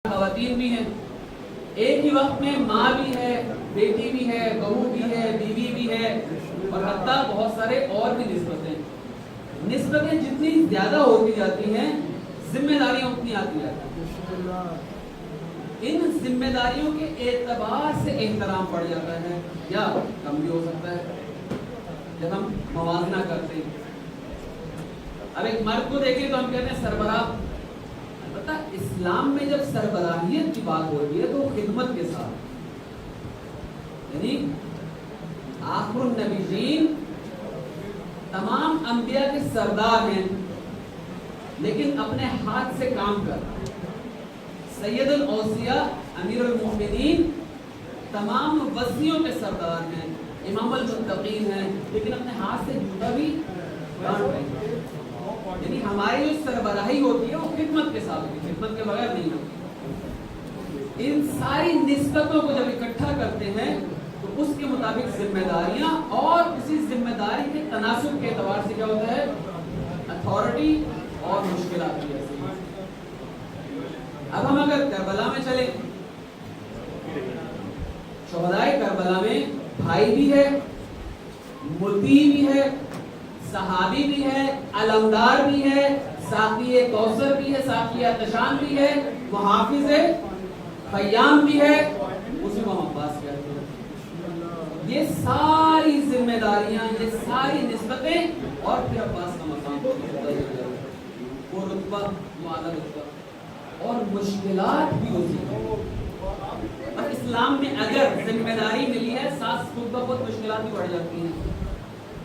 خواتین بھی ہیں، ایک ہی وقت میں ماں بھی ہے، بیٹی بھی ہے، بہو بھی ہے، بیوی بھی ہے، اور حتیٰ بہت سارے اور بھی نسبتیں جتنی زیادہ ہوتی جاتی ہیں ذمہ داریاں اتنی آتی جاتی ہیں۔ ان ذمہ داریوں کے اعتبار سے احترام بڑھ جاتا ہے یا کم بھی ہو سکتا ہے جب ہم موازنہ کرتے ہیں۔ اب ایک مرد کو دیکھیں تو ہم کہتے ہیں سربراہ، البتہ اسلام میں جب سربراہیت کی بات ہو رہی ہے تو خدمت کے ساتھ، یعنی آخر النبیین تمام انبیاء کے سردار ہیں، لیکن اپنے ہاتھ سے کام کر سید الاوصیاء امیر المؤمنین تمام وصیوں کے سردار ہیں، امام المتقین ہیں، لیکن اپنے ہاتھ سے جوتا بھی کام کریں۔ یعنی ہماری جو سربراہی ہوتی ہے وہ خدمت کے ساتھ ہوتی ہے، خدمت کے بغیر نہیں ہوتی۔ ان ساری نسبتوں کو جب اکٹھا کرتے ہیں تو اس کے مطابق ذمہ داریاں اور اسی ذمہ داری کے تناسب کے اعتبار سے کیا ہوتا ہے اتھارٹی اور مشکلات کی ایسی۔ اب ہم اگر کربلا میں چلیں، شہدائے کربلا میں بھائی بھی ہے، مطیع بھی ہے، صحابی بھی ہے، علمدار بھی ہے، ساقی کوثر بھی ہے، ساقی احتشام بھی ہے، محافظ خیام بھی ہے، اسی کو ہم عباس کہتے ہیں۔ یہ ساری ذمہ داریاں، یہ ساری نسبتیں، اور پھر عباس کا مقام وہ رتبہ معلیٰ رتبہ، اور مشکلات بھی ہوتی ہیں۔ اور اسلام میں اگر ذمہ داری ملی ہے ساتھ خود بخود مشکلات بھی بڑھ جاتی ہیں،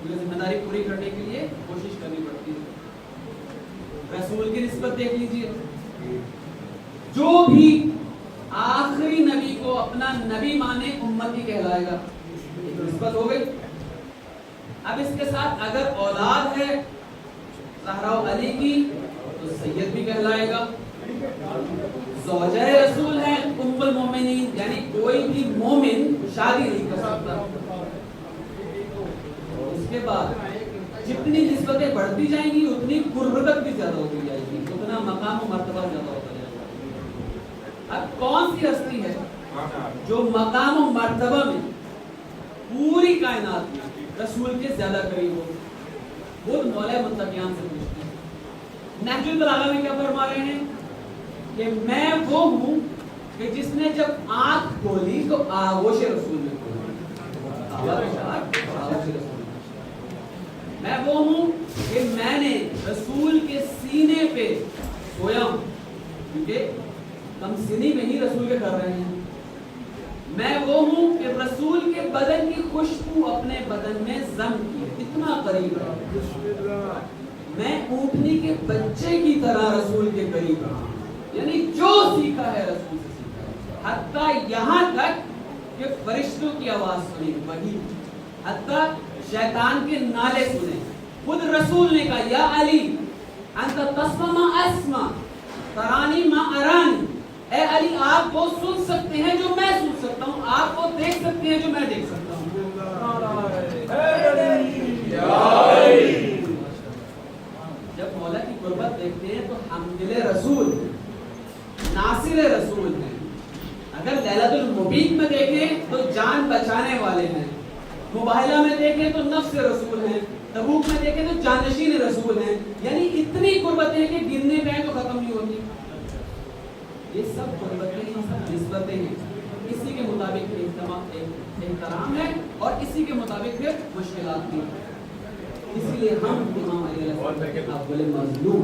کیونکہ ذمہ داری پوری کرنے کے لیے کوشش کرنی پڑتی ہے۔ رسول کی نسبت دیکھ لیجیے، جو بھی آخری نبی کو اپنا نبی مانے امتی کہلائے گا، ایک نسبت ہو گئی۔ اب اس کے ساتھ اگر اولاد ہے زہرا و علی کی تو سید بھی کہلائے گا، زوجہ رسول ہے ام المومنین، یعنی کوئی بھی مومن شادی نہیں کر سکتا۔ اس کے بعد جتنی نسبتیں بڑھتی جائیں گی اتنی قربت بھی زیادہ ہوتی جائے گی، اتنا مقام و مرتبہ زیادہ ہوتا جائے گا۔ اب کون سی ہستی ہے جو مقام و مرتبہ میں پوری کائنات میں رسول کے زیادہ قریب ہو؟ خود مولا متقیان سے پوچھتے ہیں۔ نہج البلاغہ میں کیا فرما رہے ہیں کہ میں وہ ہوں کہ جس نے جب آنکھ کھولی تو آغوش رسول میں کھولی، آغوش رسول۔ میں وہ ہوں کہ میں نے رسول کے سینے پہ سویا ہوں، کیونکہ ہم سینی میں ہی رسول کے کر رہے ہیں۔ میں وہ ہوں کہ رسول کے بدن کی خوشبو اپنے بدن میں ضم کی، اتنا قریب رہا۔ میں اونٹنی کے بچے کی طرح رسول کے قریب رہا، یعنی جو سیکھا ہے رسول سے سیکھا ہے، حتیٰ یہاں تک کہ فرشتوں کی آواز سنی وہی، حتیٰ شیطان کے نالے سنے۔ خود رسول نے کہا یا علی انت تسمع ما اسمع ترانی ما ارانی، اے علی آپ وہ سن سکتے ہیں جو میں سن سکتا ہوں، آپ وہ دیکھ سکتے ہیں جو میں دیکھ سکتا ہوں۔ جب مولا کی قربت دیکھتے ہیں تو حامل رسول، ناصر رسول ہیں۔ اگر لیلۃ المبیت میں دیکھیں تو جان بچانے والے ہیں، مباہلہ میں دیکھیں تو نفس رسول ہیں، تبوک میں دیکھیں تو جانشین رسول ہیں۔ یعنی اتنی قربتیں کہ گننے پہ تو ختم نہیں ہوتی۔ یہ سب قربتیں، یہ سب نسبتیں ہیں، اسی کے مطابق احترام ہے اور اسی کے مطابق پھر مشکلات بھی ہیں۔ اسی لیے ہم امام علیہ السلام افضل مظلوم،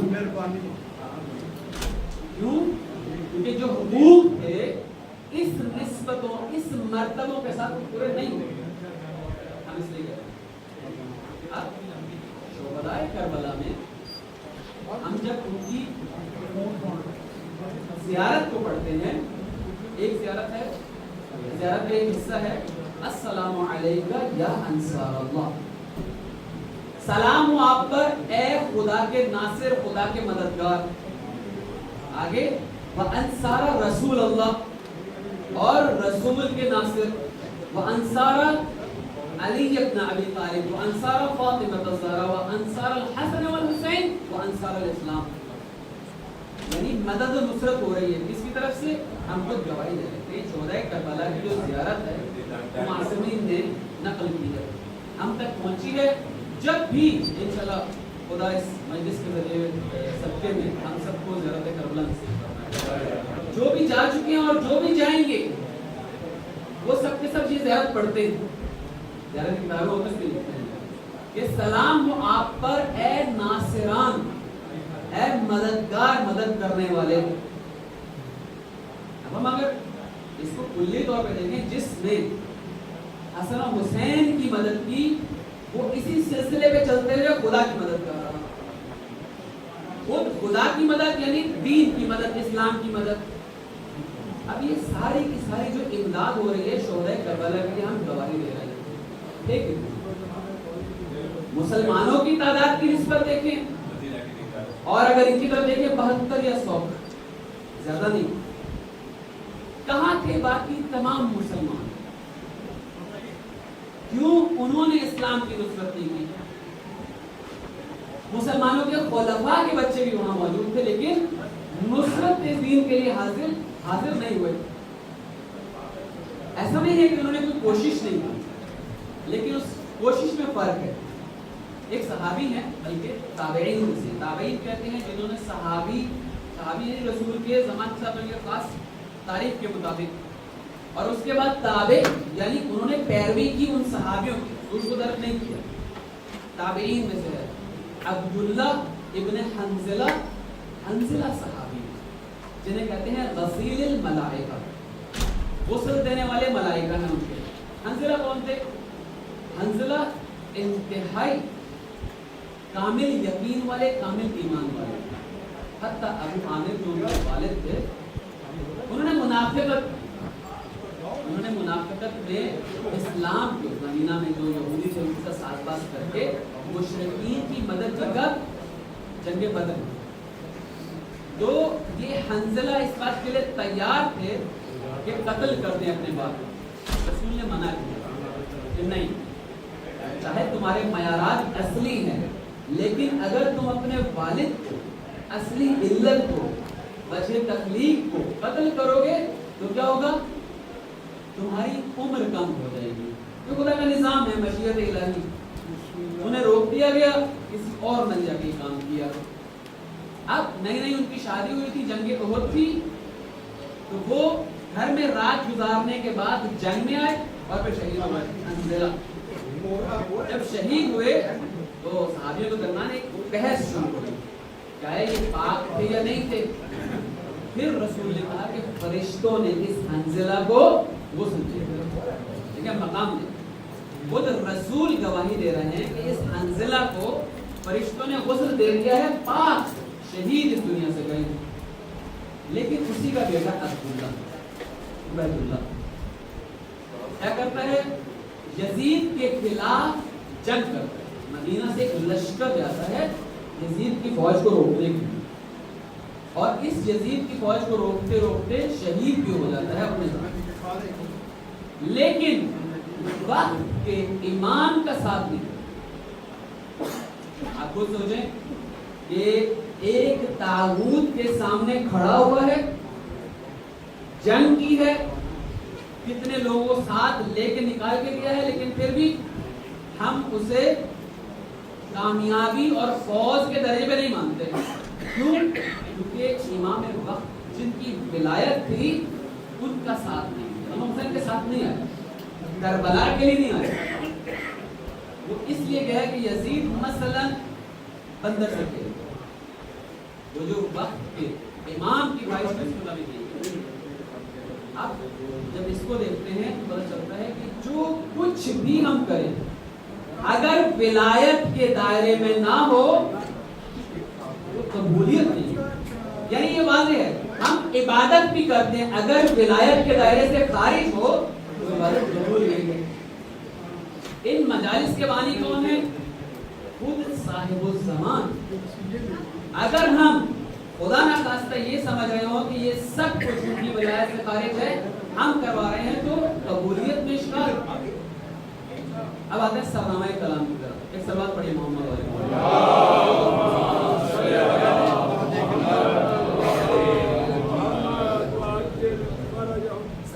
کیوں؟ کیونکہ جو حقوق تھے اس نسبتوں، اس مرتبوں کے ساتھ پورے نہیں ہوئے، ہم اس لیے کہتے ہیں۔ اب شہدائے کربلا میں ہم جب ان کی زیارت کو پڑھتے ہیں، ایک زیارت ہے، زیارت کا ایک حصہ ہے السلام علیکہ یا انصار اللہ، سلام ہو آپ پر اے خدا کے ناصر، خدا کے مددگار۔ آگے وانصار رسول اللہ، اور رسول کے ناصر، وانصار علی ابن ابی طالب، وانصار فاطمہ الزہرا، وانصار الحسن والحسین، وانصار الاسلام۔ یعنی مدد و نصرت ہو رہی ہے کس کی طرف سے؟ ہم خود گواہی دے رہے ہیں. شہدائے کربلا کی جو زیارت ہے معصومین نے نقل کی ہے, ہم تک پہنچی ہے. جب بھی انشاءاللہ خدا اس مجلس کے ذریعے صدقے میں ہم سب کو زیارت کربلا نصیب فرمائے. جو بھی جا چکے ہیں اور جو بھی جائیں گے وہ سب کے سب یہ زیارت پڑھتے ہیں. زیارت کی کتابیں ہوتے ہیں لکھتے ہیں کہ سلام ہو آپ پر اے ناصران, اے مددگار, مدد کرنے والے. اب ہم اگر اس کو کلی طور پہ دیکھیں, جس نے حسن و حسین کی مدد کی وہ اسی سلسلے پہ چلتے ہوئے خدا کی مدد کر رہا. خود خدا کی مدد یعنی دین کی مدد, اسلام کی مدد. اب یہ ساری کی ساری جو امداد ہو رہی ہے شہدائے کربلا کے لیے ہم گواہی دے رہے ہیں. دیکھیں مسلمانوں کی تعداد کی نسبت دیکھیں اور اگر ان کی طرف دیکھیں 72 یا 100, زیادہ نہیں. کہاں تھے باقی تمام مسلمان؟ کیوں انہوں نے اسلام کی نصرت نہیں کی؟ مسلمانوں کے خلفاء کے بچے بھی وہاں موجود تھے لیکن نصرت دین کے لیے حاضر نہیں ہوئے. ایسا نہیں ہے کہ انہوں نے کوئی کوشش نہیں کی, لیکن اس کوشش میں فرق ہے. ایک صحابی ہے, بلکہ تابعین سے, تابعین کہتے ہیں جنہوں نے صحابی یعنی رسول کے زمانے کے ساتھ خاص تاریخ کے مطابق, اور اس کے بعد تابع یعنی انہوں نے پیروی کی ان صحابیوں کی, اس کو درک نہیں کیا. تابعین میں سے ہے عبداللہ ابن حنزلہ صحابی, جنہیں کہتے ہیں غسیل الملائکہ, غسل دینے والے ملائکہ ہیں ان کے. حنزلہ کون تھے؟ حنزلہ انتہائی کامل یقین والے, کامل ایمان والے. حتیٰ ابو عامر جو ان کے والد تھے انہوں نے منافقت میں اسلام کے مدینہ میں جو یہودی تھے ان کا ساتھ باز کر کے مشرکین کی مدد کر کر جنگ بدر میں. تو یہ حنزلہ اس بات کے لیے تیار تھے کہ قتل کر دیں اپنے باپ کو. رسول نے منع کیا کہ نہیں, چاہے تمہارے معیارات اصلی ہیں لیکن اگر تم اپنے والد کو, اصلی علت کو, وجہ تخلیق کو قتل کرو گے تو کیا ہوگا؟ تمہاری عمر کم ہو جائے گی. یہ خدا کا نظام ہے, مشیت الہی. انہیں روک دیا گیا, کسی اور نے جا کے کام کیا. اب نئی ان کی شادی ہوئی تھی, جنگ احد تھی, تو وہ گھر میں رات گزارنے کے بعد جنگ میں آئے اور پھر شہید ہوئے. جب شہید ہوئے تو صحابیوں کے درمیان ایک بحث شروع ہوئی, کیا یہ پاک تھے یا نہیں تھے. پھر رسول نے کہا کہ فرشتوں نے اس حنزلہ کو غسل دیا. ٹھیک ہے, مقام نے خود رسول گواہی دے رہے ہیں کہ اس حنزلہ کو فرشتوں نے غسل دے دیا ہے, پاک شہید اس دنیا سے گئے. لیکن اسی کا بیٹا عبید اللہ کیا کرتا ہے؟ یزید کے خلاف جنگ کرتا ہے. مدینہ سے ایک لشکر جاتا ہے یزید کی فوج کو روکنے کے لیے, اور اس یزید کی فوج کو روکتے روکتے شہید بھی ہو جاتا ہے اپنے زمانے. لیکن وقت کے ایمان کا ساتھ نہیں. آپ خود سوچیں کہ ایک طاغوت کے سامنے کھڑا ہوا ہے, جنگ کی ہے, کتنے لوگوں کو ساتھ لے کے نکال کے گیا ہے, لیکن پھر بھی ہم اسے کامیابی اور فوز کے درجے پہ نہیں مانتے. کیوں؟ کیونکہ امام وقت جن کی ولایت تھی ان کا ساتھ نہیں, امام حسین کے ساتھ نہیں آئے, کربلا کے لیے نہیں آئے. وہ اس لیے گیا کہ یزید مثلا بندر سے کھیل, وہ جو وقت کے امام کی خواہش میں اس کو کبھی نہیں. اب جب اس کو دیکھتے ہیں تو پتہ چلتا ہے کہ جو کچھ بھی ہم کریں اگر ولایت کے دائرے میں نہ ہو تو قبولیت نہیں. یعنی یہ واضح ہے, ہم عبادت بھی کرتے ہیں, اگر ولایت کے دائرے سے خارج ہو تو عبادت قبول نہیں ہے. ان مجالس کے بانی کون ہیں؟ خود صاحب الزمان. اگر ہم خدا نہ خواستہ یہ سمجھ رہے ہو کہ یہ سب کچھ ان کی ولایت سے خارج ہے, ہم کروا رہے ہیں, تو قبولیت میں اشکال. اب آتے ہیں سرنامہ کلام کی طرف. ایک سلوات پڑھیے محمد علیہ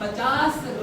50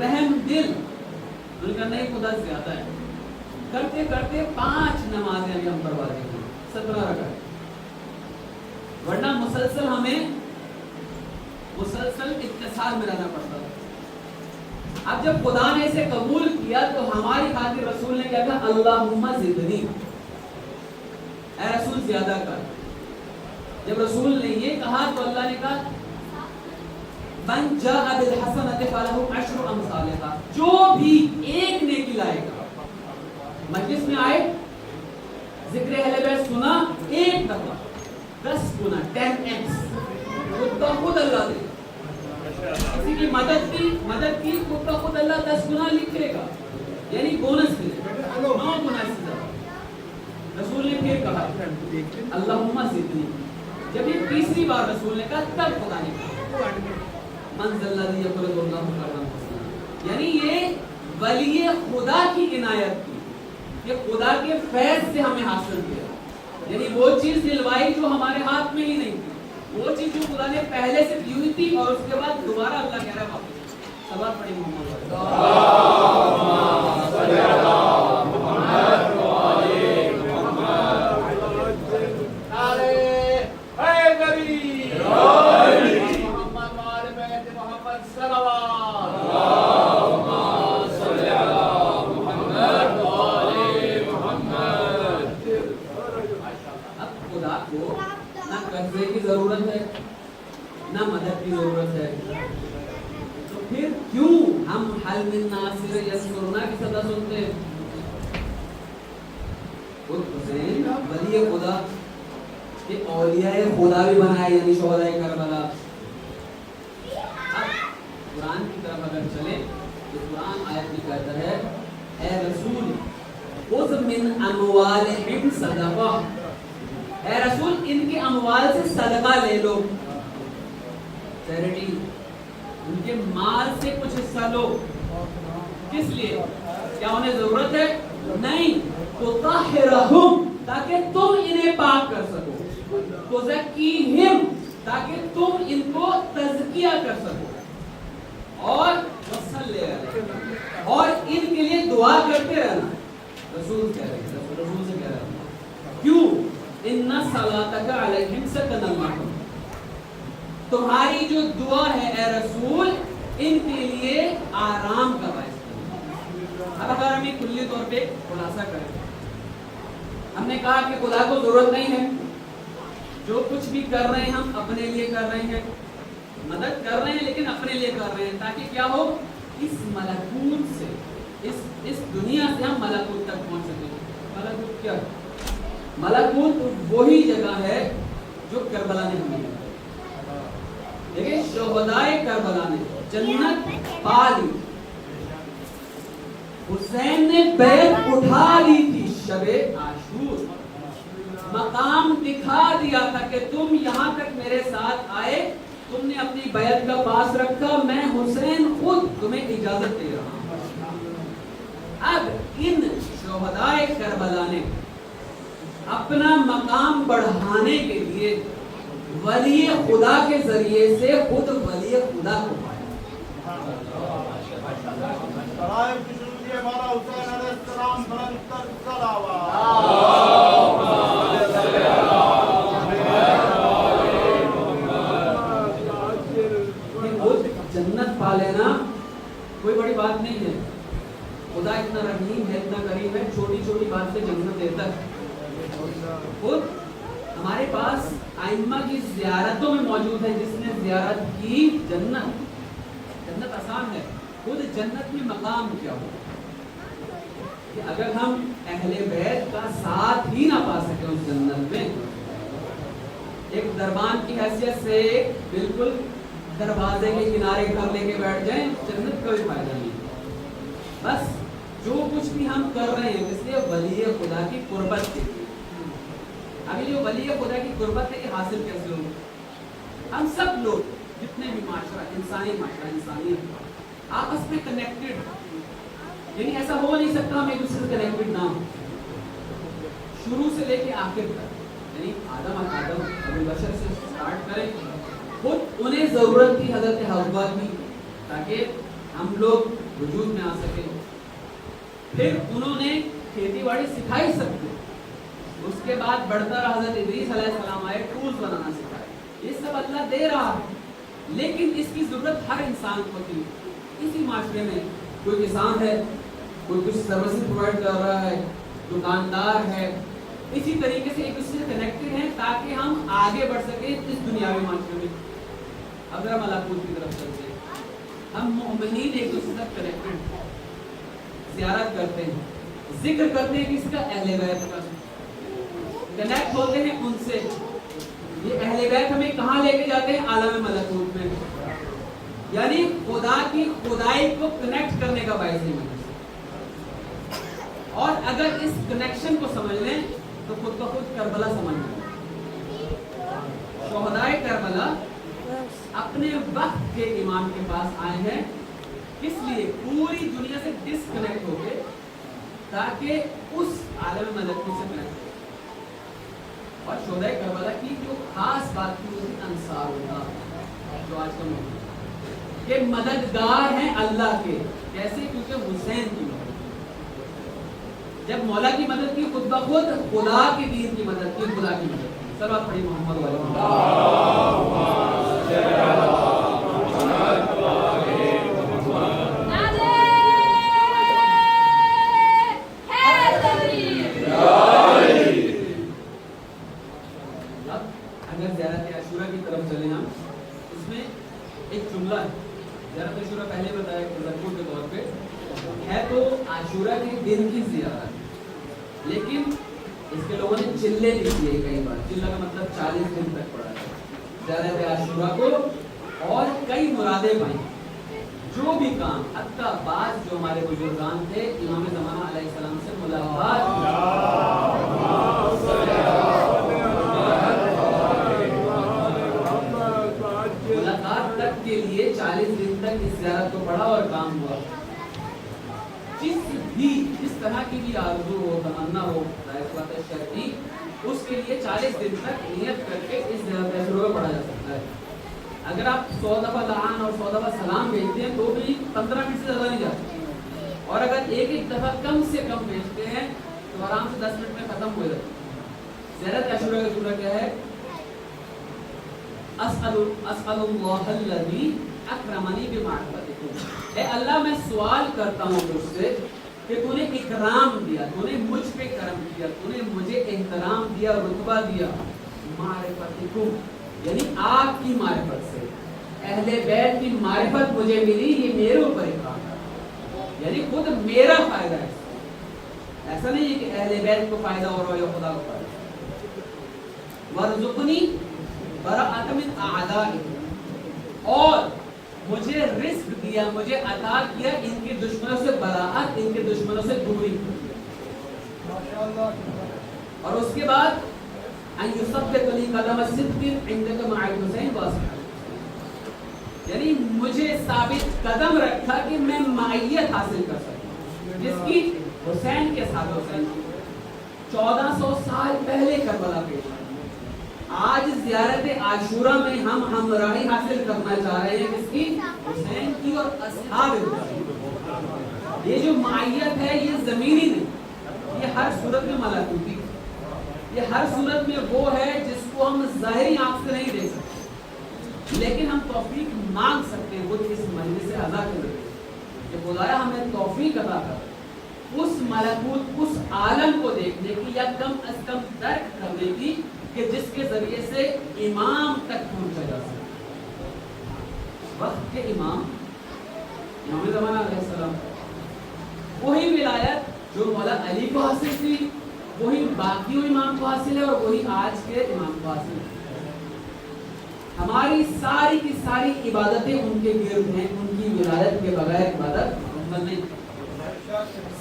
رحم دل. انہوں نے کہا نہیں خدا زیادہ ہے. کرتے کرتے 5 نمازیں ابھی ہم پڑھوا دیں گے 17 رکعت. ورنہ مسلسل ہمیں مسلسل اتصال میں رہنا پڑتا ہے. اب جب خدا نے اسے قبول کیا تو ہماری خاطر رسول نے کیا کہا اللہم زدنی, اے رسول زیادہ کر. جب رسول نے یہ کہا تو اللہ نے کہا من جاء بالحسنۃ فلہ عشر امثالھا, جو بھی ایک نیکی لائے گا, مجلس میں آئے ذکر اہل بیت سنا ایک دفعہ 10 گنا 10x خود کا خود اللہ دے. کسی کی مدد کی خود کا خود اللہ 10 گنا لکھے گا, یعنی بونس ملے گا 9 گنا سے زیادہ. رسول نے پھر کہا اللہم زدنی. جب یہ تیسری بار رسول نے کہا تب خدا نے کہا من ذا الذی یقرض اللہ قرضا حسنا, یعنی یہ ولی خدا کی عنایت تھی, یہ خدا کے فیض سے ہمیں حاصل کیا. یعنی وہ چیز دلوائی جو ہمارے ہاتھ میں ہی نہیں تھی, وہ چیز جو خدا نے پہلے سے دی ہوئی تھی, اور اس کے بعد دوبارہ اللہ کہہ رہا ہے واپس. صلوات پڑھی محمد صلی اللہ محمد وعلی محمد. اے نبی محمد وعلی بیت محمد صلوات. اللہم صلی علی محمد وعلی محمد. اب خدا کو نہ قرضے کی ضرورت ہے نہ مدد کی ضرورت ہے, تو پھر کیوں ہم حل من ناصر یذکرنا کی صدا سنتے ہیں؟ خود حسین ولی خدا کہ اولیاء خدا بھی بنائے, یعنی شہداء کربلا. اب قرآن کی طرف اگر چلیں تو قرآن آیت میں کہتا ہے اے رسول خذ من اموالہم صدقہ, اے رسول ان کے اموال سے صدقہ لے لو, چیریٹی, ان کے مال سے کچھ حصہ لو. کس لیے؟ کیا انہیں ضرورت ہے؟ نہیں, تو طاہرہم, تاکہ تم انہیں پاک کر سکو, تو زکیہم, تاکہ تم ان کو تزکیہ کر سکو, اور وصلی علیہم, اور ان کے لیے دعا کرتے رہنا. رسول کہہ رہے ہیں, رسول سے کہہ رہے ہیں کیوں ان صلاتک علیہم سکن لہم, تمہاری جو دعا ہے اے رسول ان کے لیے آرام کا باعث. اب اگر ہم ایک کلی طور پہ خلاصہ کریں, ہم نے کہا کہ خدا کو ضرورت نہیں ہے, جو کچھ بھی کر رہے ہیں ہم اپنے لیے کر رہے ہیں, مدد کر رہے ہیں لیکن اپنے لیے کر رہے ہیں, تاکہ کیا ہو, اس ملکوت سے, اس دنیا سے ہم ملکوت تک پہنچ سکیں. ملکوت کیا؟ ملکوت وہی جگہ ہے جو کربلا نے ہمیں دی. دیکھیں شہداء کربلا نے جنت پا لی, حسین نے بیعت اٹھا لی تھی شب عاشور, مقام دکھا دیا تھا کہ تم یہاں تک میرے ساتھ آئے, تم نے اپنی بیعت کا پاس رکھا, میں حسین خود تمہیں اجازت دے رہا ہوں. اب ان شہداء کربلا نے اپنا مقام بڑھانے کے لیے ولی خدا کے ذریعے سے خود ولی خدا کو پایا. جنت پا لینا کوئی بڑی بات نہیں ہے, خدا اتنا رحیم ہے, اتنا کریم ہے, چھوٹی چھوٹی بات سے جنت دیتا ہے. خود ہمارے پاس ائمہ کی زیارتوں میں موجود ہے, جس نے زیارت کی جنت آسان ہے. خود جنت میں مقام کیا ہو کہ اگر ہم اہل بیت کا ساتھ ہی نہ پا سکے اس جنت میں, ایک دربان کی حیثیت سے بالکل دروازے کے کنارے گھر لے کے بیٹھ جائیں, جنت کا بھی فائدہ نہیں. بس جو کچھ بھی ہم کر رہے ہیں اس لیے ولی خدا کی قربت کے لیے. ابھی جو ولی خدا کی قربت ہے یہ حاصل کیسے ہوگی؟ ہم سب لوگ جتنے بھی معاشرہ, انسانیت آپس میں کنیکٹڈ, یعنی ایسا ہو نہیں سکتا ہم ایک دوسرے سے کنیکٹڈ نہ ہو. شروع سے لے کے آخر تک, یعنی آدم ابو بشر سے سٹارٹ کریں, خود انہیں ضرورت تھی حضرت حوا کی, تاکہ ہم لوگ وجود میں آ سکے. پھر انہوں نے کھیتی باڑی سکھائی سب کو. اس کے بعد بڑھتا رہا, حضرت ادریس علیہ السلام آئے, ٹولز بنانا سکھائے. یہ سب اللہ دے رہا ہے, لیکن اس کی ضرورت ہر انسان کو تھی. اسی معاشرے میں کوئی کسان ہے, کوئی کچھ سروسز پرووائڈ کر رہا ہے, دکاندار ہے, اسی طریقے سے ایک دوسرے سے کنیکٹڈ ہیں تاکہ ہم آگے بڑھ سکیں اس دنیاوی معاشرے میں. اگر ہم ملکوت کی طرف چلتے ہیں, ہم مومنین ایک دوسرے سے کنیکٹڈ, زیارت کرتے ہیں, ذکر کرتے ہیں کس کا, اہل بیت کا, کنیکٹ ہوتے ہیں ان سے. یہ اہل بیت ہمیں کہاں لے کے جاتے ہیں, عالم ملکوت میں, یعنی خدا کی خدائی کو کنیکٹ کرنے کا باعث ہے. اور اگر اس کنیکشن کو سمجھ لیں تو خود بخود کربلا سمجھ لیں. شہدائے کربلا اپنے وقت کے امام کے پاس آئے ہیں, کس لیے, پوری دنیا سے ڈسکنیکٹ ہو کے, تاکہ اس عالم ملکوت سے کنیکٹ ہو. اور شہدائے کربلا کی جو خاص بات تھی وہ انصار اللہ, جو آج کا موضوع کہ مددگار ہیں اللہ کے. کیسے, کیونکہ حسین کی مدد, جب مولا کی مدد کی, خود بخود خدا کے دین کی مدد کی, خدا کی مدد کی. سب آپ پڑھی محمد پہلے بتایا تذکر کے طور پہ ہے تو عاشورہ کے دن کی زیارت, لیکن اس کے لوگوں نے چلے لکھ دیے کئی بار. چلہ کا مطلب 40 دن تک پڑا ہے زیارت عاشورہ کو, اور کئی مرادیں پائیں. جو بھی کام, حتیٰ بعض جو ہمارے بزرگان تھے امام زمانہ علیہ السلام سے ملاقات تک کے لیے 40 دن تک اس زیارت کو پڑھا اور کام ہوا. جس طرح کی بھی آرزو ہو, تمنا ہو شرعی, اس کے لیے 40 دن تک نیت کر کے اس زیارت عاشورہ کو پڑھا جا سکتا ہے. اگر آپ 100 دفعہ لعان اور 100 دفعہ سلام بھیجتے ہیں تو بھی 15 منٹ سے زیادہ نہیں جاتے, اور اگر ایک دفعہ کم سے کم بھیجتے ہیں تو آرام سے 10 منٹ میں ختم ہو جاتا ہے. زیارت عاشورہ کا سورہ کیا ہے, اسأل اللہ الذی اکرمنی بمعرفتکم, اے اللہ میں سوال کرتا ہوں تجھ سے کہ تو نے اکرام دیا, تو نے مجھ پہ کرم کیا, تو نے مجھے احترام دیا, رتبہ دیا, معرفتکم یعنی آپ کی معرفت سے, اہل بیت کی معرفت مجھے ملی, یہ میرے اوپر اکرام ہے, یعنی خود میرا فائدہ ہے. ایسا نہیں ہے کہ اہل بیت کو فائدہ ہو رہا ہے یا خدا کو فائدہ. وارزقنی براءۃ من اعدائک, اور مجھے رزق دیا, مجھے عطا کیا ان کے دشمنوں سے براءت, ان کے دشمنوں سے دوری. اور اس کے بعد ان یثبتنی قدم صدق عندک مع الحسین واصحابہ, یعنی مجھے ثابت قدم رکھا کہ میں معیت حاصل کر سکوں, جس کی حسین کے ساتھ حسین 1400 سال پہلے کربلا پیش. آج زیارت عاشورہ میں ہم ہمراہی حاصل کرنا چاہ رہے ہیں کس کی, حسین کی اور اصحاب حسین. یہ جو معیت ہے یہ زمینی نہیں, یہ ہر صورت میں ملکوتی, یہ ہر صورت میں وہ ہے جس کو ہم ظاہری آنکھ سے نہیں دیکھ سکتے, لیکن ہم توفیق مانگ سکتے ہیں. وہ اس مجلس سے ادا کر دیتے کہ خدایا ہمیں توفیق عطا کر اس ملکوت, اس عالم کو دیکھنے کی, یا کم از کم درک کرنے کی کہ جس کے ذریعے سے امام تک پہنچا جا سکے. وقت کے امام زمانہ علیہ السلام, وہی ولایت جو مولا علی کو حاصل تھی, وہی باقیوں امام کو حاصل ہے, اور وہی آج کے امام کو حاصل ہے. ہماری ساری کی ساری عبادتیں ان کے گرد ہیں, ان کی ولایت کے بغیر عبادت مکمل نہیں.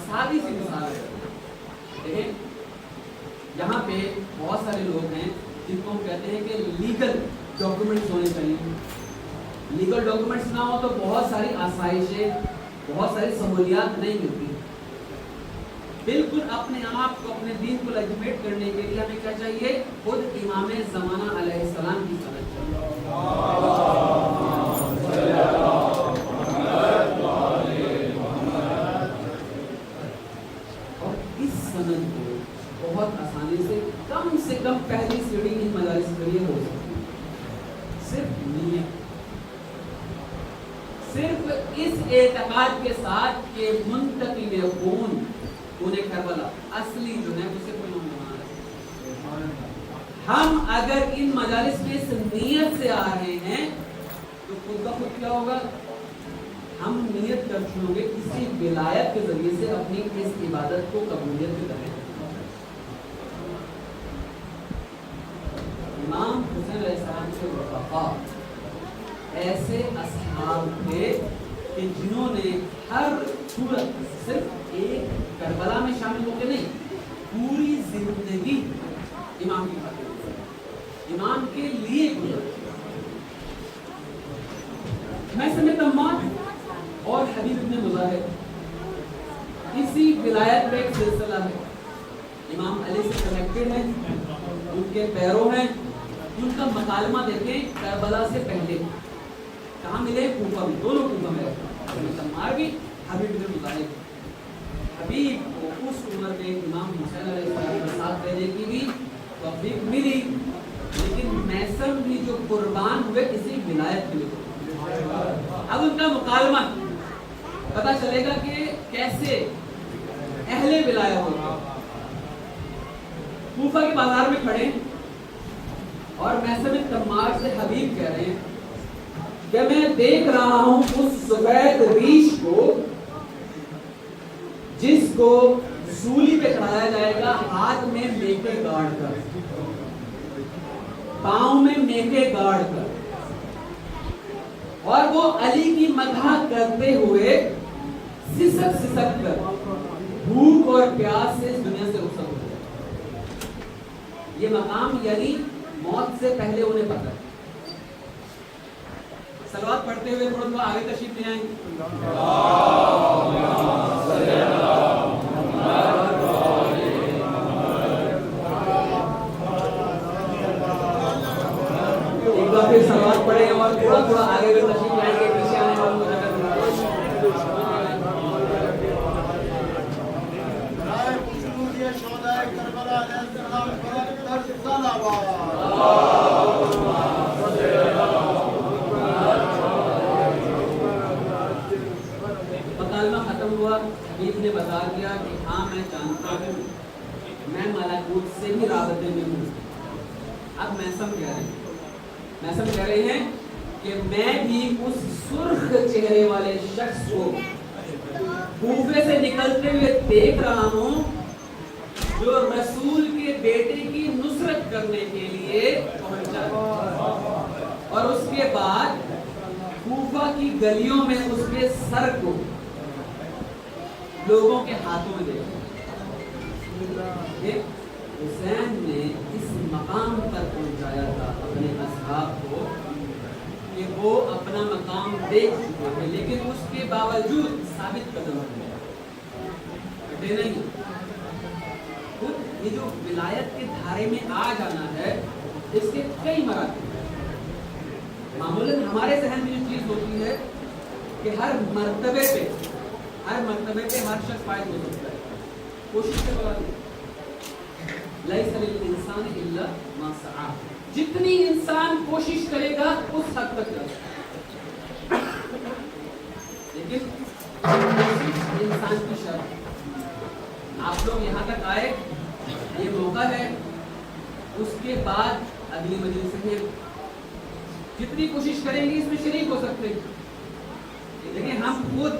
سادی سی مثال ہے, دیکھیں یہاں پہ بہت سارے لوگ ہیں جن کو ہم کہتے ہیں کہ لیگل ڈاکومنٹس ہونے چاہیے. لیگل ڈاکومنٹس نہ ہو تو بہت ساری آسائشیں, بہت ساری سہولیات نہیں ملتی. بالکل اپنے آپ کو, اپنے دین کو لیجیٹمیٹ کرنے کے لیے ہمیں کیا چاہیے, خود امام زمانہ علیہ السلام کی سنت چاہیے. صرف اس اعتقاد کے ساتھ کہ منتقل خون انہیں کربلا اصلی جو ہے اسے کوئی نہ ہم اگر ان مجالس میں اس نیت سے آ رہے ہیں تو خود کا خود کیا ہوگا؟ ہم نیت کر چکے ہوں گے کسی ولایت کے ذریعے سے اپنی اس عبادت کو قبولیت کی کریں۔ امام حسین علیہ السلام کے رفقا ایسے اصحاب تھے کہ جنہوں نے ہر صورت صرف ایک کربلا میں شامل ہو کے نہیں، پوری زندگی امام کی خاطر، امام کے لیے گزاری۔ میں سمیت تمام اور حبیب ابن مظاہر اسی ولایت میں ایک سلسلہ ہے، امام علی سے کنیکٹڈ ہیں، ان کے پیرو ہیں، ان کا مکالمہ دیکھیں کربلا سے پہلے کہاں ملے؟ کوفہ میں، دونوں کوفہ میں رہتے تمار بھی، حبیب ابن مظاہر۔ حبیب کو اس عمر میں امام حسین علیہ السلام کا ساتھ دینے کی بھی توفیق ملی، لیکن میسم بھی جو قربان ہوئے اسی ولایت کے لیے۔ اب ان کا مکالمہ پتہ چلے گا کہ کیسے اہل ولایت ہوگا۔ کوفہ کے بازار میں کھڑے اور محسن تمار سے حبیب کہہ رہے ہیں کہ میں دیکھ رہا ہوں اس سفید ریش کو جس کو سولی پہ چڑھایا جائے گا، ہاتھ میں میکے گاڑ کر، پاؤں میں میکے گاڑ کر، اور وہ علی کی مدح کرتے ہوئے سسک سسک کر بھوک اور پیاس سے اس دنیا سے رخصت ہو جائے۔ یہ مقام یعنی موت سے پہلے انہیں پتہ ہے۔ صلوات پڑھتے ہوئے تھوڑا تھوڑا آگے تشریف لے آئیں۔ ایک بار پھر صلوات پڑھیں اور تھوڑا تھوڑا آگے تشریف لائیں گے، پیچھے آنے والوں کو جگہ دیں۔ مکالمہ ختم ہوا، حبیب نے بتا دیا کہ ہاں میں جانتا ہوں، میں ملکوت سے بھی رابطے میں ہوں۔ اب محسن کہہ رہے ہیں کہ میں بھی اس سرخ چہرے والے شخص کو کوفے سے نکلتے ہوئے دیکھ رہا ہوں جو رسول کے بیٹے کی نصرت کرنے کے لیے پہنچا، اور اس کے بعد کوفہ کی گلیوں میں اس کے سر کو لوگوں کے ہاتھوں میں دیکھا۔ حسین نے اس مقام پر پہنچایا تھا اپنے اصحاب کو کہ وہ اپنا مقام دیکھ چکے ہیں، لیکن اس کے باوجود ثابت قدم نہیں۔ یہ جو ولایت کے دھارے میں آ جانا ہے اس کے کئی مراتب ہیں۔ معمولاً ہمارے ذہن میں جو چیز ہوتی ہے کہ ہر مرتبے پہ ہر شخص فائد ہو سکتا ہے، کوشش کے بعد لیس للانسان الا ما سعی، جتنی انسان کوشش کرے گا اس حد تک جا سکتا ہے، لیکن کوشش انسان کی شرط۔ آپ لوگ یہاں تک آئے، یہ موقع ہے، اس کے بعد اگلی مجلس میں جتنی کوشش کریں گے اس میں شریک ہو سکتے ہیں، لیکن ہم خود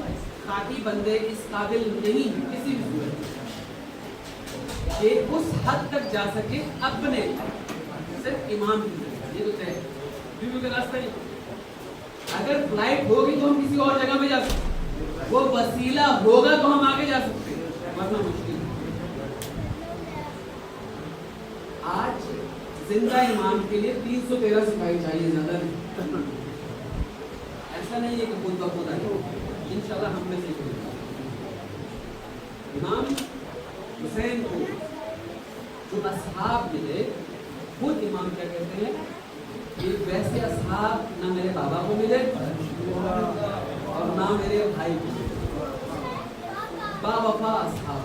خاطی بندے اس قابل نہیں کسی بھی صورت کہ اس حد تک جا سکے اپنے صرف امام کی ذریعے۔ یہ تو طے ہے، کیونکہ راستہ نہیں، اگر فلائٹ ہوگی تو ہم کسی اور جگہ میں جا سکتے، وہ وسیلہ ہوگا تو ہم آگے جا سکتے ہیں، ورنہ مشکل۔ آج زندہ امام کے لیے 313 سپاہی چاہیے، زیادہ نہیں۔ ایسا نہیں ہے کہ خود بخود آئے، انشاءاللہ ہم میں سے کوئی۔ امام حسین کو جو اصحاب ملے، خود امام کیا کہتے ہیں کہ ویسے اصحاب نہ میرے بابا کو ملے اور نہ میرے بھائی کو ملے، با وفا اصحاب،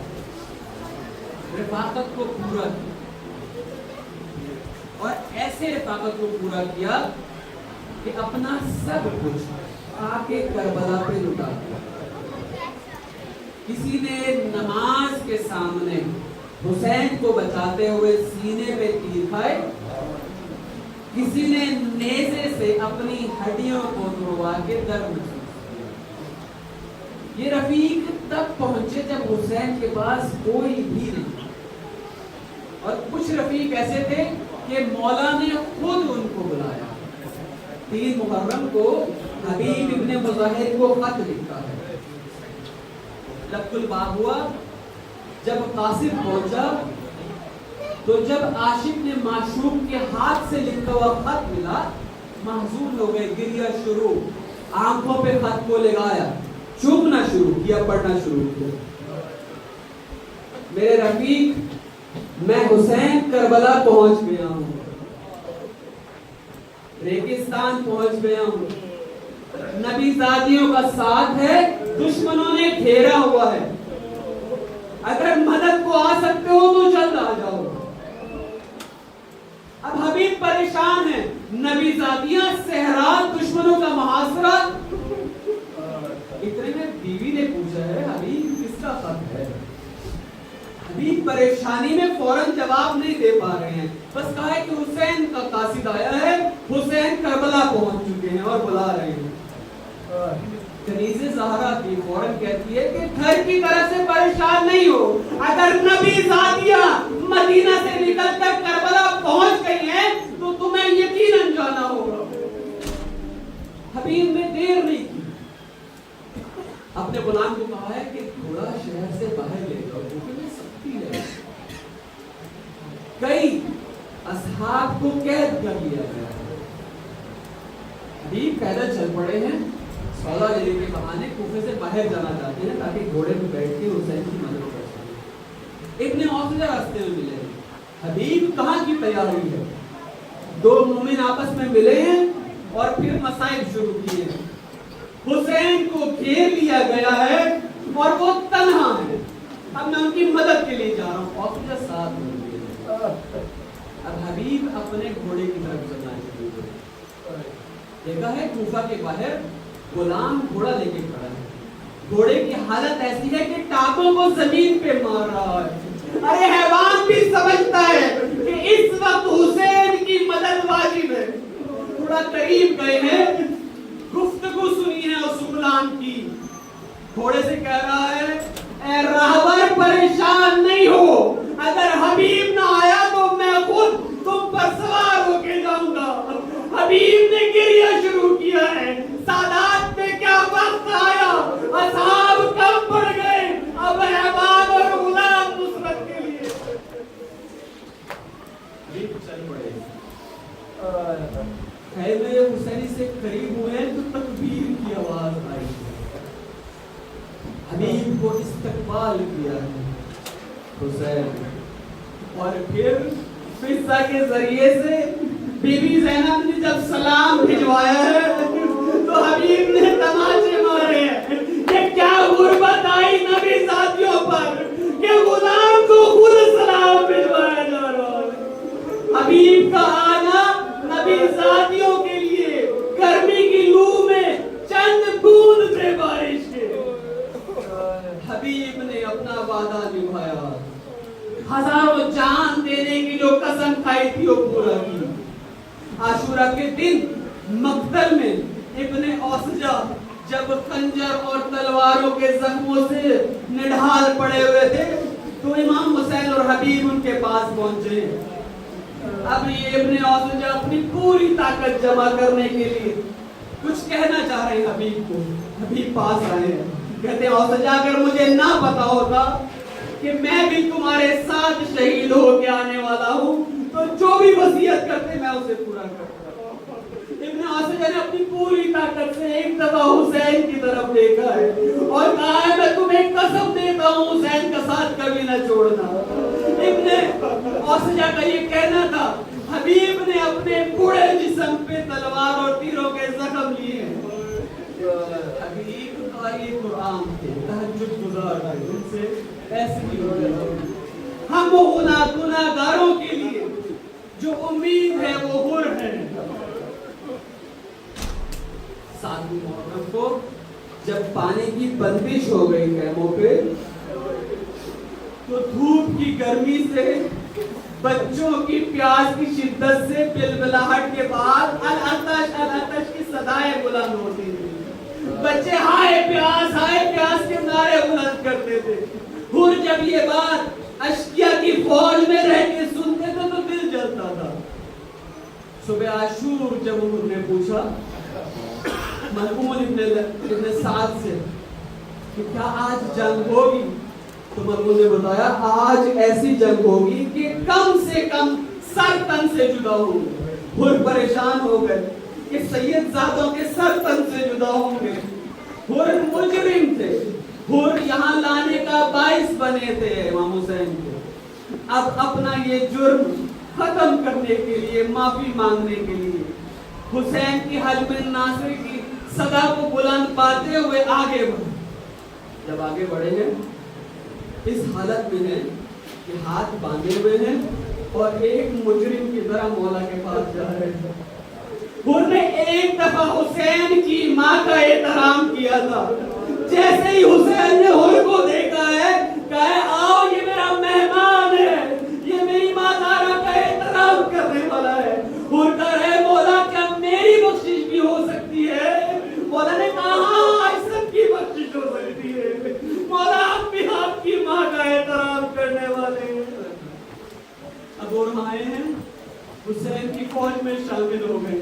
رفاقت کو پورا کیا، اور ایسے رفاقت کو پورا کیا کہ اپنا سب کچھ آ کے کربلا پہ لٹا دیا. کسی نے نماز کے سامنے حسین کو بچاتے ہوئے سینے پہ تیر کھائے, کسی نے نیزے سے اپنی ہڈیوں کو توڑوا کے درد محسوس کیا. یہ رفیق تب پہنچے جب حسین کے پاس کوئی بھی نہیں. اور کچھ رفیق ایسے تھے کہ مولا نے خود ان کو بلایا. 3 محرم کو حبیب ابن مظاہر کو خط لکھا ہے. لبک الباب ہوا, جب قاصد پہنچا تو جب عاشق نے معشوق کے ہاتھ سے لکھا ہوا خط ملا, محزون ہو گئے, گریہ شروع, آنکھوں پہ خط کو لگایا, چومنا شروع کیا, پڑھنا شروع کیا. میرے رفیق, میں حسین کربلا پہنچ گیا ہوں, ریگستان پہنچ گیا ہوں, نبی زادیوں کا ساتھ ہے, دشمنوں نے گھیرا ہوا ہے, اگر مدد کو آ سکتے ہو تو جلد آ جاؤ. اب حبیب پریشان ہے, نبی زادیاں, صحرا, دشمنوں کا محاصرہ. اتنے میں بیوی نے پوچھا ہے, حبیب کس کا خط ہے؟ حبیب پریشانی میں فوراً جواب نہیں دے پا رہے ہیں, بس کہا ہے کہ حسین کا قاصد آیا ہے, حسین کربلا پہنچ چکے ہیں اور بلا رہے ہیں. کنیزہ زہرا کی فوراً کہتی ہے کہ گھر کی طرح سے پریشان نہیں ہو, اگر نبی زادیاں مدینہ سے نکل کر کربلا پہنچ گئی ہیں تو تمہیں یقیناً جانا ہوگا. حبیب نے دیر نہیں کی, اپنے غلام کو کہا ہے کہ تھوڑا شہر سے باہر لے جاؤ, کیونکہ سختی ہے. کئی اصحاب کو قید کر لیا گیا ہے. حبیب پیدل چل پڑے ہیں, سودا لینے کے بہانے کوفے سے باہر جانا چاہتے ہیں تاکہ گھوڑے میں بیٹھ کے حسین کی مدد کر سکیں. ابن عوفجہ راستے میں ملے ہیں. حبیب کہاں کی تیاری ہے؟ 2 مومن آپس میں ملے ہیں اور پھر مصائب شروع کیے ہیں. حسین کو گھیر لیا گیا ہے اور وہ تنہا ہے. اب میں ان کی مدد کے لیے جا رہا ہوں. عوفجہ ساتھ میں. اب حبیب اپنے گھوڑے کی طرف چلنا شروع کیا. دیکھا ہے کوفہ کے باہر غلام گھوڑا لے کے کھڑا ہے. گھوڑے کی حالت ایسی ہے کہ ٹانگوں کو زمین پہ مار رہا ہے. ارے حیوان بھی سمجھتا ہے کہ اس وقت حسین کی مدد واجب ہے. تھوڑا قریب گئے ہیں, گفتگو سنی ہے اس غلام کی. گھوڑے سے کہہ رہا ہے, اے راہبر پریشان نہیں ہو, اگر حبیب نہ آیا تو میں خود تم پر سوار ہو کے جاؤں گا. حبیب نے گریہ شروع کیا ہے. سادات پہ کیا وقت آیا, اصحاب کم پڑ گئے, اب حیوان اور غلام نصرت کے لیے. حبیب چل پڑے. خیمے حسینی سے قریب ہوئے تو تکبیر کی آواز آئی. حبیب کو استقبال کیا ہے حسین, اور پھر فضہ کے ذریعے سے بی بی زینب نے جب سلام بھجوایا ہے تو حبیب نے تماچے مارے ہیں. یہ کیا غربت آئی نبی ذاتیوں پر کہ غلام کو خود سلام بھجوایا جا رہا ہے. حبیب کا آنا نبی ذاتیوں کے لیے گرمی کی لو میں چند بوند تھے بارش کے. حبیب نے اپنا وعدہ نبھایا, ہزاروں جان دینے کی جو قسم کھائی تھی وہ پورا کی. عاشورہ کے دن مقتل میں ابن عوفجہ جب خنجر اور تلواروں کے زخموں سے نڈھال پڑے ہوئے تھے تو امام حسین اور حبیب ان کے پاس پہنچے. اب یہ ابن عوفجہ اپنی پوری طاقت جمع کرنے کے لیے کچھ کہنا چاہ رہے ہیں حبیب کو. حبیب پاس آئے ہیں, کہتے ہیں عوفجہ اگر مجھے نہ پتا ہوتا کہ میں بھی تمہارے ساتھ شہید ہو کے آنے والا ہوں تو جو بھی وصیت کرتے میں اسے پورا کرتا. ابن عوفجہ نے اپنی پوری طاقت سے ایک دفعہ حسین کی طرف دیکھا ہے اور کہا ہے میں تمہیں قسم دیتا ہوں حسین کا ساتھ کبھی نہ چھوڑنا. ابن عوفجہ کا یہ کہنا تھا. حبیب نے اپنے پورے جسم پہ تلوار اور تیروں کے زخم لیے. حبیب قاری قرآن تھے, تہجد گزار تھے, ان سے ایسی ہی ہو گئی. ہم گناہگاروں کے لیے جو امید ہے وہ حر ہے. ساتویں محرم کو جب پانی کی بندش ہو گئی خیموں پہ تو دھوپ کی گرمی سے بچوں کی پیاس کی شدت سے بلبلاہٹ کے بعد العطش کی صدائیں بلند ہوتی تھی. بچے ہائے پیاس کے نعرے بلند کرتے تھے. اور جب یہ بات اشقیاء کی فوج میں رہ کے سنتے تھے تو دل جلتا تھا. صبح عاشور جب انہوں نے پوچھا مرحوم ابن سعد سے کہ کیا آج جنگ ہوگی تو مرحوم نے بتایا آج ایسی جنگ ہوگی کہ کم سے کم سر تن سے جدا ہوں گے. اور پریشان ہو گئے کہ سید زادوں کے سر تن سے جدا ہوں گے. اور مجرم تھے اور یہاں لانے کا باعث بنے تھے امام حسین کو. اب اپنا یہ جرم ختم کرنے کے لیے معافی مانگنے کے لیے حسین کی حلم ناصر کی صدا کو بلند پاتے ہوئے آگے بڑھے. جب آگے بڑھے ہیں اس حالت میں ہیں کہ ہاتھ باندھے ہوئے ہیں اور ایک مجرم کی طرح مولا کے پاس جا رہے ہیں. انہوں نے ایک دفعہ حسین کی ماں کا احترام کیا تھا. جیسے ہی حسین نے حر کو دیکھا ہے کہا ہے آؤ یہ میرا مہمان ہے, یہ میری ماں زہرا کا احترام کرنے والا ہے. حر کہا ہے مولا کیا میری بخشش بھی ہو سکتی ہے؟ مولا نے کہا ہاں سب کی بخشش ہو سکتی ہے. مولا آپ بھی آپ کی ماں کا احترام کرنے والے ہیں. اب اور آئے ہیں حسین کی فوج میں شامل ہو گئے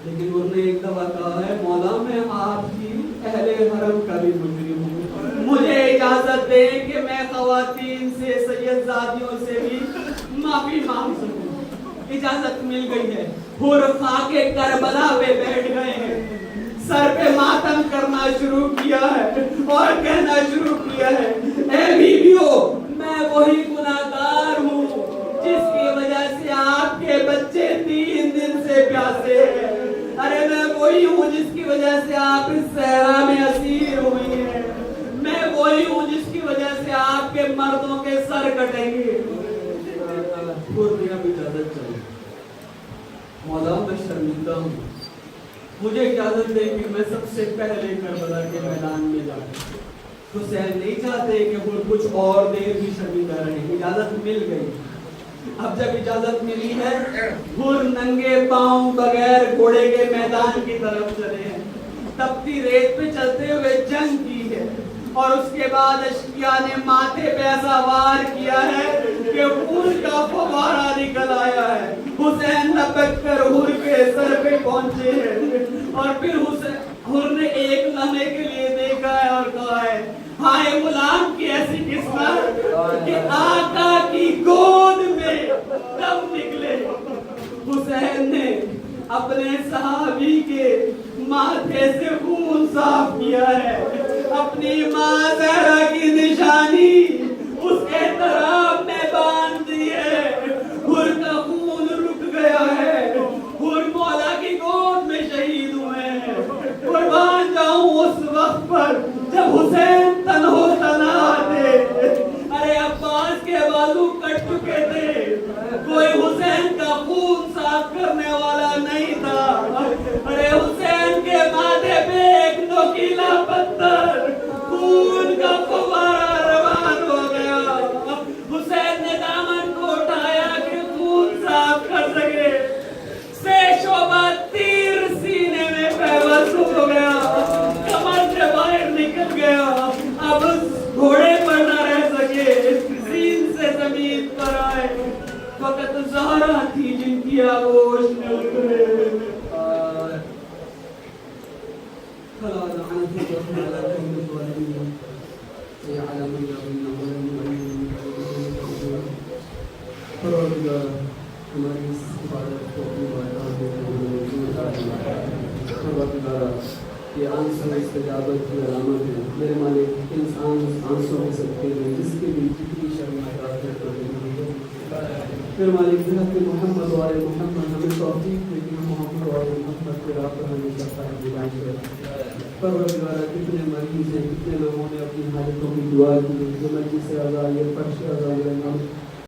لیکن انہوں نے ایک دفعہ کہا ہے مولا میں آپ کی اہل حرم کا بھی مجرم ہوں, مجھے اجازت دیں کہ میں خواتین سے سید زادیوں سے بھی معافی مانگ سکوں. اجازت مل گئی ہے. اور خاک کربلا پہ بیٹھ گئے ہیں, سر پہ ماتم کرنا شروع کیا ہے اور کہنا شروع کیا ہے اے بیویو میں وہی گناہگار ہوں جس کی وجہ سے آپ کے بچے 3 دن سے پیاسے ہیں. ارے میں وہی ہوں جس کی وجہ سے آپ اس صحرا میں اسیر ہوئی ہیں. میں وہی ہوں جس کی وجہ سے آپ کے مردوں کے سر کٹیں گے. مولا میں شرمندہ ہوں, مجھے اجازت دے کہ میں سب سے پہلے کربلا کے میدان میں جاؤں. حسین نہیں چاہتے کہ وہ کچھ اور دیر بھی شرمندہ رہیں. اجازت مل گئی. اب جب اجازت ملی ہے حر ننگے پاؤں بغیر گھوڑے کے میدان کی طرف چلے ہیں. تپتی ریت پہ چلتے ہوئے جنگ کی ہے اور اس کے بعد اشقیاء نے ماتھے پہ ایسا وار کیا ہے کہ خون کا فوارہ نکل آیا ہے. حسین لپک کر حر کے سر پہ پہنچے ہیں اور پھر حر نے ایک لمحے کے لیے دیکھا ہے اور کہا ہے ہائے غلام کی ایسی قسمت کہ آقا کی گود میں دم نکلے. حسین نے اپنے صحابی کے ماتھے سے خون صاف کیا ہے. اپنی ماں زہرا کی نشانی اس احترام میں باندھ دی ہے. حر کا خون رک گیا ہے. حر مولا کی گود میں شہید ہوئے ہیں. قربان جاؤں اس وقت پر جب حسین تنہو تنہا تھے. ارے عباس کے بازو کٹ چکے تھے, کوئی حسین کا خون صاف کرنے والا نہیں تھا. ارے حسین کے ماتھے پہ ایک نوکیلا پتھر خون کا فوارہ روان ہو گیا. حسین نے دامن کو اٹھایا کہ خون صاف کر سکے. سے شعبہ تیر سینے میں پیوست ہو گیا, کمر سے باہر نکل گیا. اب اس گھوڑے پر نہ رہ سکے, سین سے زمین پر آئے. وقت زہرا تھی جن کی آغوش میں اترے. ہماری اس عبادت کو یہ آنسو استجابت کی علامت ہے. میرے مالک انسان اس آنسو میں سکتے ہیں جس کے بھی جتنی شرمائے میرے مالک حضرت محمد والے محمد ہمیں توفیق دے کہ محمد والے محمد کے راہ پر ہمیشہ قائم دلائیں گے. پروردگار کتنے مریض ہیں, کتنے لوگوں نے اپنی حاجتوں کی دعا کی. جو مجلس سے آزاد یہ فرش آزاد